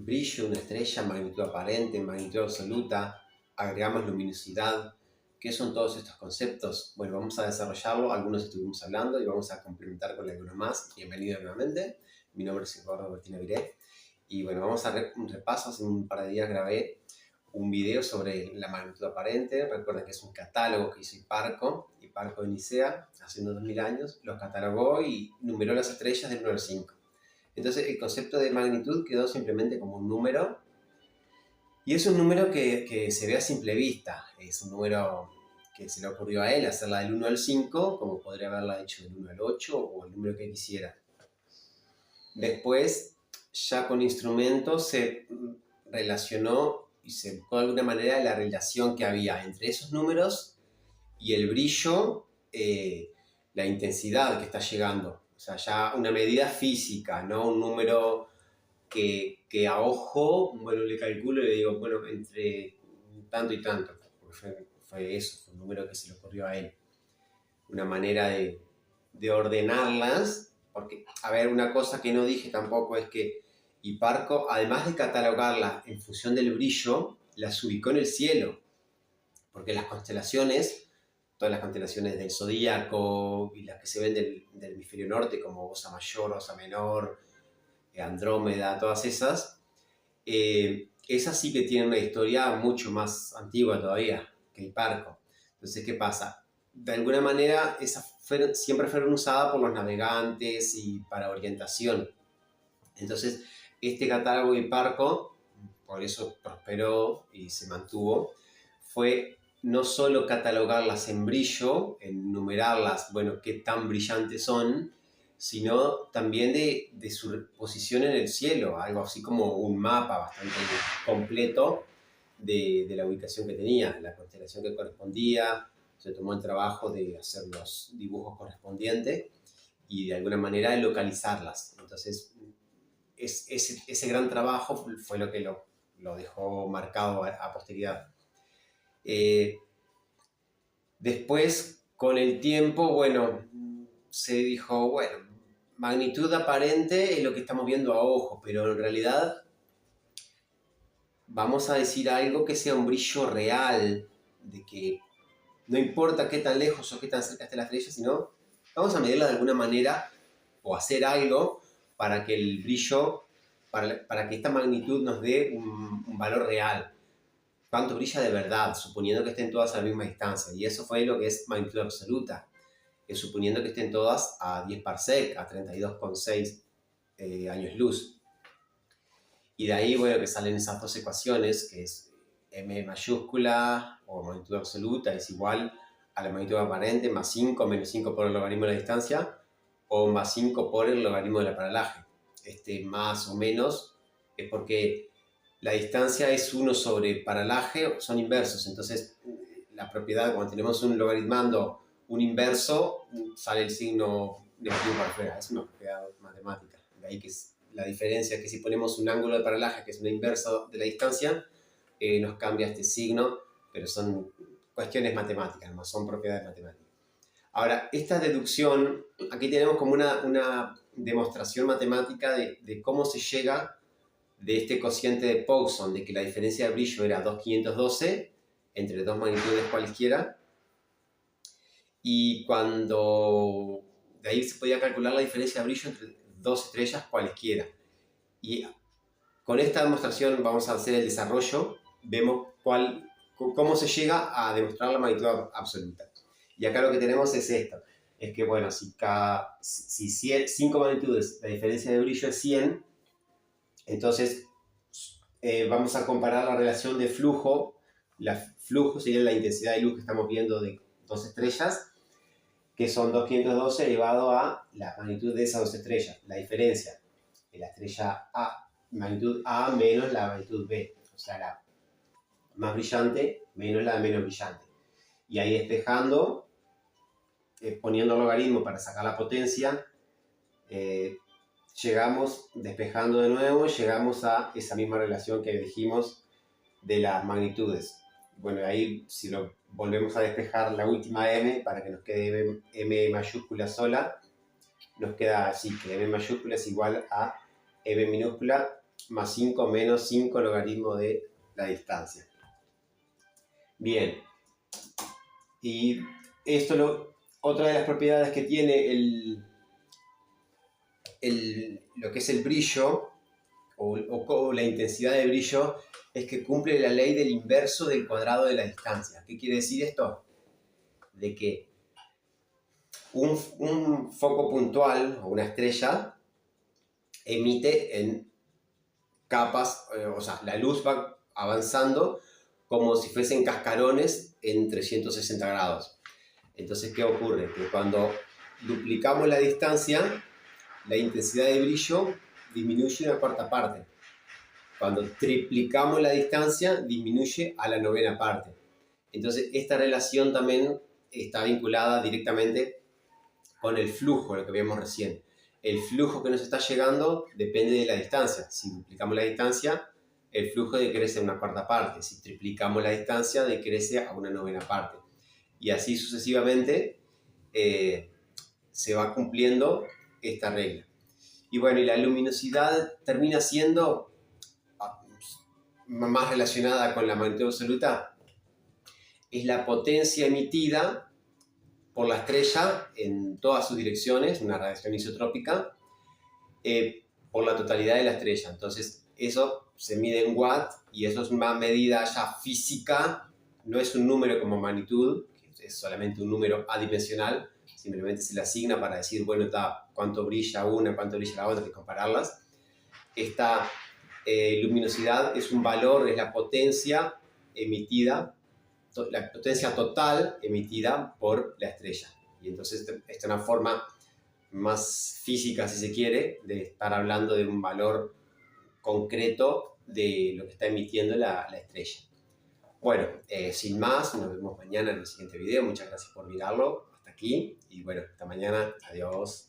brillo de una estrella, magnitud aparente, magnitud absoluta, agregamos luminosidad. ¿Qué son todos estos conceptos? Bueno, vamos a desarrollarlo, algunos estuvimos hablando y vamos a complementar con algunos más. Bienvenido nuevamente, mi nombre es Eduardo Bertina Viré y bueno, vamos a hacer un repaso. Hace un par de días grabé un video sobre la magnitud aparente. Recuerden que es un catálogo que hizo Hiparco de Nicea, hace unos 2000 años, los catalogó y numeró las estrellas del 1 al 5. Entonces el concepto de magnitud quedó simplemente como un número, y es un número que se ve a simple vista. Es un número que se le ocurrió a él hacerla del 1 al 5, como podría haberla hecho del 1 al 8 o el número que quisiera. Después, ya con instrumentos, se relacionó y se buscó de alguna manera la relación que había entre esos números y el brillo, la intensidad que está llegando. O sea, ya una medida física, no un número que a ojo, bueno, le calculo y le digo, bueno, entre tanto y tanto. Porque fue eso, fue un número que se le ocurrió a él. Una manera de ordenarlas, porque, a ver, una cosa que no dije tampoco es que Hiparco, además de catalogarlas en función del brillo, las ubicó en el cielo, porque las constelaciones, todas las constelaciones del zodíaco y las que se ven del hemisferio norte, como Osa Mayor, Osa Menor, Andrómeda, todas esas sí que tienen una historia mucho más antigua todavía que Hiparco. Entonces, ¿qué pasa? De alguna manera, esas siempre fueron usadas por los navegantes y para orientación. Entonces, este catálogo de Hiparco, por eso prosperó y se mantuvo, fue no solo catalogarlas en brillo, en numerarlas, bueno, qué tan brillantes son, sino también de su posición en el cielo, algo así como un mapa bastante completo de la ubicación que tenía, la constelación que correspondía. Se tomó el trabajo de hacer los dibujos correspondientes y de alguna manera de localizarlas. Entonces, ese gran trabajo fue lo que lo dejó marcado a posteridad. Después, con el tiempo, bueno, se dijo, bueno, magnitud aparente es lo que estamos viendo a ojo, pero en realidad vamos a decir algo que sea un brillo real, de que no importa qué tan lejos o qué tan cerca esté la estrella, sino vamos a medirla de alguna manera o hacer algo para que el brillo, para que esta magnitud nos dé un valor real. Cuánto brilla de verdad, suponiendo que estén todas a la misma distancia. Y eso fue lo que es magnitud absoluta, suponiendo que estén todas a 10 parsec, a 32,6 años luz. Y de ahí, bueno, que salen esas dos ecuaciones, que es m mayúscula o magnitud absoluta es igual a la magnitud aparente más 5 menos 5 por el logaritmo de la distancia, o más 5 por el logaritmo de la paralaje. Más o menos es porque la distancia es 1 sobre paralaje, son inversos. Entonces, la propiedad, cuando tenemos un logaritmando un inverso, sale el signo negativo para afuera. Es una propiedad matemática. De ahí que es la diferencia, que si ponemos un ángulo de paralaje, que es una inversa de la distancia, nos cambia este signo, pero son cuestiones matemáticas, no son propiedades matemáticas. Ahora, esta deducción, aquí tenemos como una demostración matemática de cómo se llega de este cociente de Poisson, de que la diferencia de brillo era 2,512 entre dos magnitudes cualesquiera, y cuando de ahí se podía calcular la diferencia de brillo entre dos estrellas cualesquiera. Y con esta demostración vamos a hacer el desarrollo, vemos cómo se llega a demostrar la magnitud absoluta. Y acá lo que tenemos es esto, es que bueno, si 5 magnitudes, la diferencia de brillo es 100, entonces vamos a comparar la relación de flujo. Flujo sería la intensidad de luz que estamos viendo de dos estrellas, que son 2,512 elevado a la magnitud de esas dos estrellas, la diferencia de la estrella A, magnitud A menos la magnitud B, o sea, la más brillante menos la menos brillante. Y ahí despejando, poniendo logaritmo para sacar la potencia, llegamos, despejando de nuevo, llegamos a esa misma relación que dijimos de las magnitudes. Bueno, ahí si lo volvemos a despejar la última m para que nos quede m mayúscula sola, nos queda así, que m mayúscula es igual a m minúscula más 5 menos 5 logaritmo de la distancia. Bien, y otra de las propiedades que tiene lo que es el brillo o la intensidad de brillo es que cumple la ley del inverso del cuadrado de la distancia. ¿Qué quiere decir esto? De que un foco puntual o una estrella emite en capas, o sea, la luz va avanzando como si fuesen cascarones en 360 grados. Entonces, ¿qué ocurre? Que cuando duplicamos la distancia, la intensidad de brillo disminuye una cuarta parte. Cuando triplicamos la distancia, disminuye a la novena parte. Entonces, esta relación también está vinculada directamente con el flujo, lo que vimos recién. El flujo que nos está llegando depende de la distancia. Si duplicamos la distancia, el flujo decrece a una cuarta parte. Si triplicamos la distancia, decrece a una novena parte. Y así sucesivamente se va cumpliendo esta regla. Y bueno, y la luminosidad termina siendo más relacionada con la magnitud absoluta, es la potencia emitida por la estrella en todas sus direcciones, una radiación isotrópica, por la totalidad de la estrella. Entonces, eso se mide en watts y eso es una medida ya física, no es un número como magnitud, que es solamente un número adimensional, simplemente se le asigna para decir, bueno, cuánto brilla una, cuánto brilla la otra, y compararlas. Esta luminosidad es un valor, es la potencia emitida, la potencia total emitida por la estrella. Y entonces esta es una forma más física, si se quiere, de estar hablando de un valor concreto de lo que está emitiendo la estrella. Bueno, sin más, nos vemos mañana en el siguiente video. Muchas gracias por mirarlo hasta aquí y bueno, hasta mañana. Adiós.